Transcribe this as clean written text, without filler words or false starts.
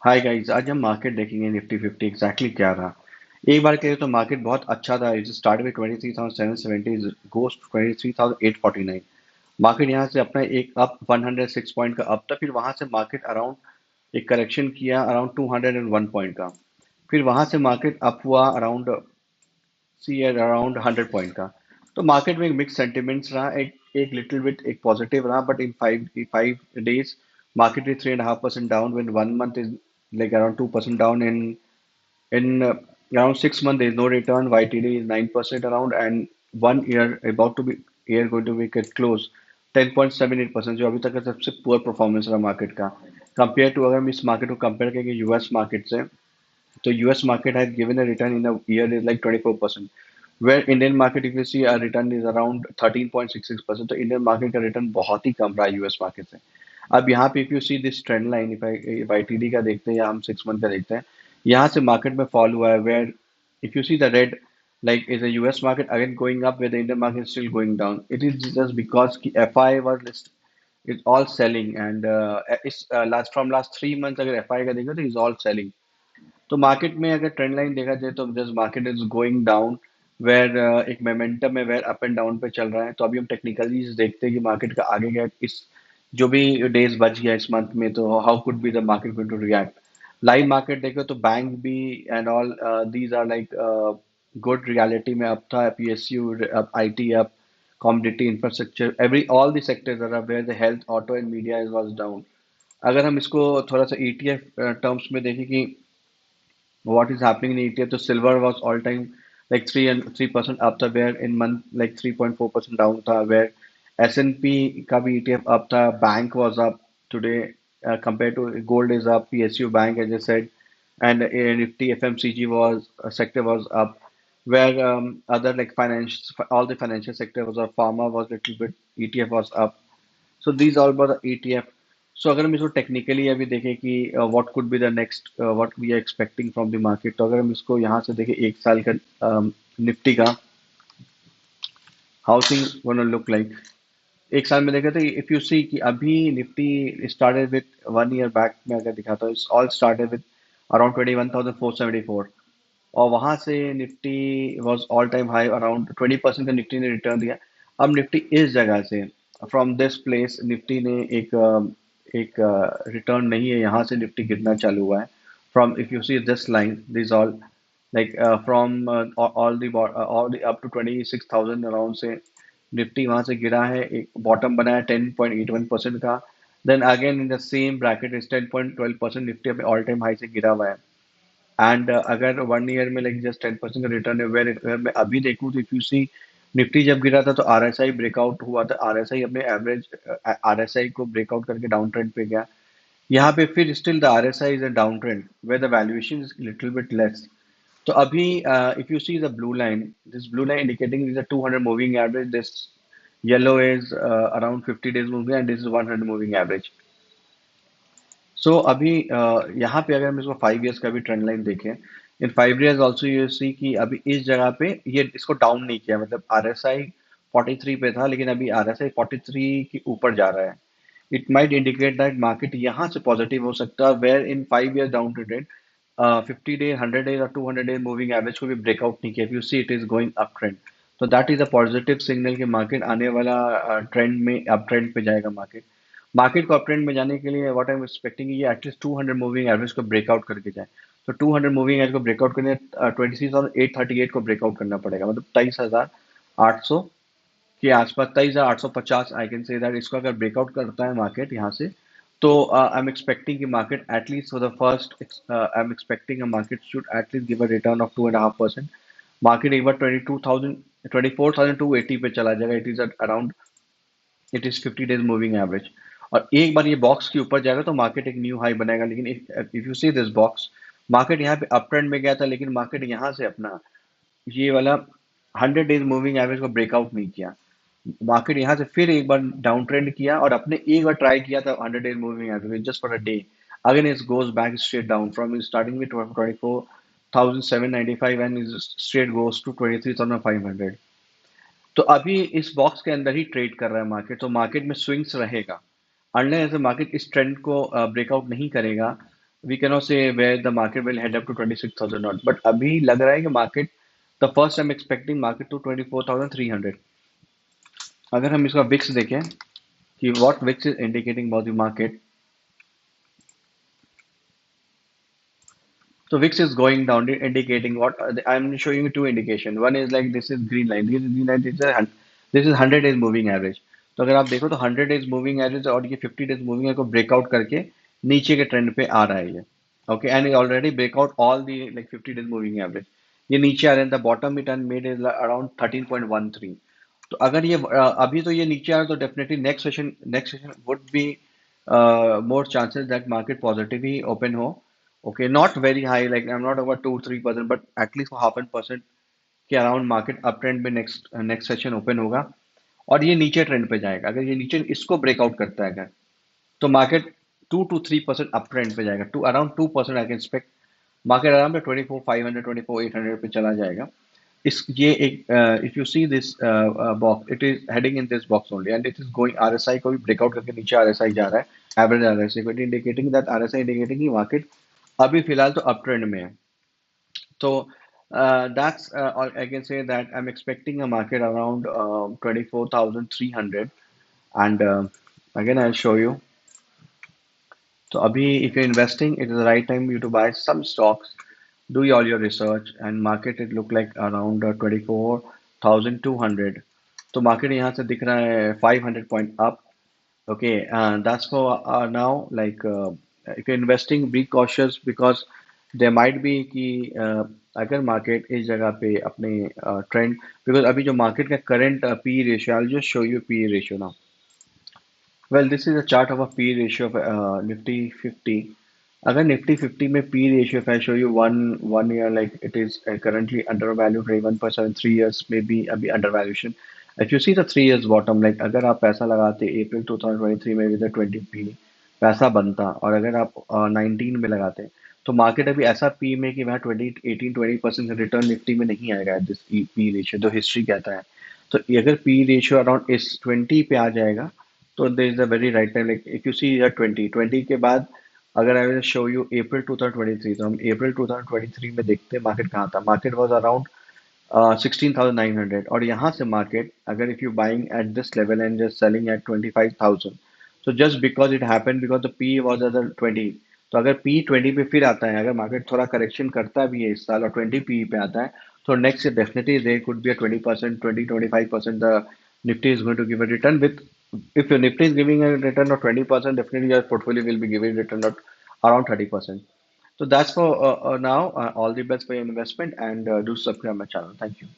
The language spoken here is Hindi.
हाय गाइस, आज हम मार्केट देखेंगे निफ्टी फिफ्टी एग्जैक्टली क्या रहा। एक बार के लिए तो मार्केट बहुत अच्छा था। It start with 23,770, goes to 23,849। Market यहाँ से अपना एक अप 106 पॉइंट का अप था। फिर वहां से मार्केट अराउंड एक करेक्शन किया अराउंड 201 पॉइंट का। फिर वहां से मार्केट अप हुआ around see at around 100 point का। तो मार्केट में एक मिक्स सेंटिमेंट्स रहा, एक एक लिटिल बिट एक पॉजिटिव रहा, but in five days market is 3.5% down when 1 month is like around 2% down in around 6 months there is no return. YTD is 9% around, and 1 year about to be year going to be get close 10.78%, जो अभी तक का सबसे पुअर परफॉर्मेंस रहा मार्केट का। कंपेयर टू अगर हम इस मार्केट को कंपेयर करेंगे यूएस मार्केट से, तो US market has given a return in a year is like 24%, where Indian market if you see a return is around 13.66%। तो इंडियन मार्केट का रिटर्न बहुत ही कम रहा है यूएस मार्केट से। अब यहाँ पे if you see this trend line, if ITD का देखते हैं या हम 6 मंथ का देखते हैं, यहाँ से मार्केट में फॉल हुआ है। Where if you see the red like is the US market again going up where the Indian market is still going down? It is just because ki FI was list is all selling, and is last from last 3 months अगर FI का देखो तो is all selling। तो मार्केट में अगर ट्रेंड लाइन देखा जाए तो just market is going down, where एक मोमेंटम है, वेयर अप एंड डाउन पे चल रहा है। तो अभी हम टेक्निकली देखते हैं कि मार्केट का आगे क्या इस जो भी डेज बच गया इस मंथ में, तो how could be the market going to react. Live market देखो तो बैंक भी and all these are like good reality में अप था। PSU up, IT up, commodity, infrastructure, every all the sectors are where the health, auto and media is was down. अगर हम इसको थोड़ा सा ईटीएफ टर्म्स में देखें कि what is happening in ETF. So silver was all time like 3% up था, where in month like 3.4% down था, where S&P का भी ETF up था, bank was up today, compared to gold is up, PSU bank as I said, and Nifty FMCG was sector was up, where other like finance, all the financial sector was up, pharma was little bit, ETF was up। So these all were the ETF। सो अगर हम इसको टेक्निकली अभी देखें कि what could be the next what we are expecting from the market, तो अगर हम इसको यहाँ से देखें एक साल का निफ्टी का how thing gonna look like, एक साल में देखें तो इफ यू सी कि अभी Nifty started with 1 year back में अगर दिखा तो it's all started with around 21,474, और वहां से Nifty was all time high around 20% का निफ्टी ने रिटर्न दिया। अब निफ्टी इस जगह से फ्रॉम दिस प्लेस निफ्टी ने एक रिटर्न नहीं है, यहाँ से निफ्टी गिरना चालू हुआ है। From if you see this line this all like from all the up to 26,000 around से निफ्टी वहां से गिरा है, एक बॉटम बना है 10.81% का। Then again in the same bracket is 10.12%, Nifty अपने ऑल टाइम हाई से गिरा हुआ है। एंड अगर 1 ईयर में लाइक जस्ट 10% का रिटर्न है, वेर मैं अभी देखूँ तो इफ यू सी निफ्टी जब गिरा था तो आरएसआई ब्रेकआउट हुआ था, आरएसआई अपने एवरेज आरएसआई को ब्रेकआउट करके डाउन ट्रेंड पे गया। यहाँ पे फिर still the RSI is a down trend where the valuation is little bit less. तो अभी if you see the blue line, this blue line indicating is a 200 moving average, this yellow is around 50 days moving and this is 100 moving average. So अभी यहाँ पे अगर हम इसको 5 ईयर्स का भी ट्रेंड लाइन देखें, इन 5 ईयर्स ऑल्सो यू सी कि अभी इस जगह पे ये इसको डाउन नहीं किया, मतलब आरएसआई 43 पे था लेकिन अभी आरएसआई 43 के ऊपर जा रहा है। It might indicate that market यहाँ से पॉजिटिव हो सकता है, where in 5 year down trend 50 day 100 days और 200 डे मूविंग एवरेज को भी ब्रेकआउट नहीं किया। You see it is going up trend, तो that is a positive signal कि मार्केट आने वाला ट्रेंड में अप ट्रेंड पे जाएगा। मार्केट मार्केट को अप ट्रेंड में जाने के लिए व्हाट आई एम एक्सपेक्टिंग ये एटलीस्ट 200 मूविंग एवरेज को ब्रेकआउट करके जाए। तो 200 मूविंग एवरेज को ब्रेकआउट करने 26,838 को ब्रेकआउट करना पड़ेगा, मतलब 23,800 के आसपास, 23,850 आई कैन से दैट। इसको अगर ब्रेकआउट करता है मार्केट यहाँ से, तो आई एम एक्सपेक्टिंग कि market at least for the first I am expecting a market should at least give a return of 2.5%। Market एक बार 22,000 24,280 पे चला जाएगा, it is around it is 50 days moving average, और एक बार ये बॉक्स के ऊपर जाएगा तो मार्केट एक न्यू हाई बनाएगा। लेकिन if you see this box, market यहाँ पे अप ट्रेंड में गया था लेकिन मार्केट यहाँ से अपना ये वाला 100 डेज मूविंग एवरेज को ब्रेकआउट नहीं किया। मार्केट यहाँ से फिर एक बार डाउन ट्रेंड किया और अपने एक बार ट्राई किया था 100 days moving average just for a day. Again it goes back straight down from starting में 24,795 एंड स्ट्रेट गोज टू 23,500। तो अभी इस बॉक्स के अंदर ही ट्रेड कर रहा है मार्केट, तो मार्केट में स्विंग्स रहेगा अनलेस ऐसे मार्केट इस ट्रेंड को ब्रेकआउट नहीं करेगा। we cannot say where the market will head up to 26,000 not, but अभी लग रहा है कि market, the first I'm expecting market to 24,300. अगर हम इसका VIX देखें कि what VIX is indicating about the market. So VIX is going down, indicating what I'm showing you two indication. One is like this is green line. This is green line. This is 100 days moving average. तो अगर आप देखो तो 100 डेज मूविंग एवरेज और ये 50 डेज मूविंग एवरेज को ब्रेकआउट करके नीचे के ट्रेंड पे आ रहा है ये. Okay, and already breakout all the like 50 days moving average. ये नीचे आ रहे हैं. The bottom it and made is around 13.13. तो अगर ये अभी तो ये नीचे आ रहा है तो definitely next session would be more chances that market positively open ho. Okay, not very high, like I'm not about 2-3%, but at least for 0.5% के अराउंड मार्केट अप ट्रेंड में नेक्स्ट सेशन ओपन होगा. और ये नीचे ट्रेंड पे जाएगा. अगर ये नीचे इसको ब्रेकआउट करता है अगर, तो मार्केट 2 to 3% अप ट्रेंड पे जाएगा. To around 2% I can expect market around 24,500 24,800 पे चला जाएगा. इस ये एक if you see this box, it is heading in this box only and it is going. RSI को भी ब्रेकआउट करके नीचे आरएसआई जा रहा है, एवरेज आरएसआई को इंडिकेटिंग दैट, आरएसआई इंडिकेटिंग की मार्केट अभी फिलहाल तो अप ट्रेंड में है. So that's all I can say that I'm expecting a market around 24,300. And again, I'll show you. So abhi, if you're investing, it is the right time for you to buy some stocks. Do all your research and market it look like around 24,200. तो मार्केट यहाँ से दिख रहा है 500 point up. Okay, that's for now. Like, if you're investing, be cautious because there might be कि अगर मार्केट इस जगह पे अपने ट्रेंड, because अभी जो मार्केट का current P ratio, I'll just show you P ratio now. Well, this is a chart of a P ratio of Nifty 50. अगर Nifty 50 में P ratio, if I show you one year, like it is currently undervalued 21%, 3 years maybe अभी undervaluation. If you see the 3 years bottom, like अगर आप पैसा लगाते April 2023 में with a 20p पैसा बनता, और अगर आप 19 में लगाते तो मार्केट अभी ऐसा पी में कि वहाँ 20% रिटर्न निफ्टी में नहीं आएगा. दिस पी रेशियो जो हिस्ट्री कहता है. तो अगर पी रेशियो अराउंड इस 20 पे आ जाएगा तो there is a very right time. Like if you see 20 के बाद अगर I will show you April 2023, तो हम अप्रैल 2023 में देखते हैं मार्केट कहाँ था. मार्केट वाज अराउंड 16,900, और यहाँ से मार्केट अगर if you buying at this level and just selling at 25,000, तो just because it happened because the P was other 20. तो अगर पी 20 पे फिर आता है, अगर मार्केट थोड़ा करेक्शन करता भी है इस साल और 20 पी पे आता है, तो next year definitely there could be a 20%, 20-25% the Nifty is going to give a return with. If your Nifty is giving a return of 20%, definitely your portfolio will be giving return of around 30%. So that's for now. All the best for your investment, and do subscribe my channel. Thank you.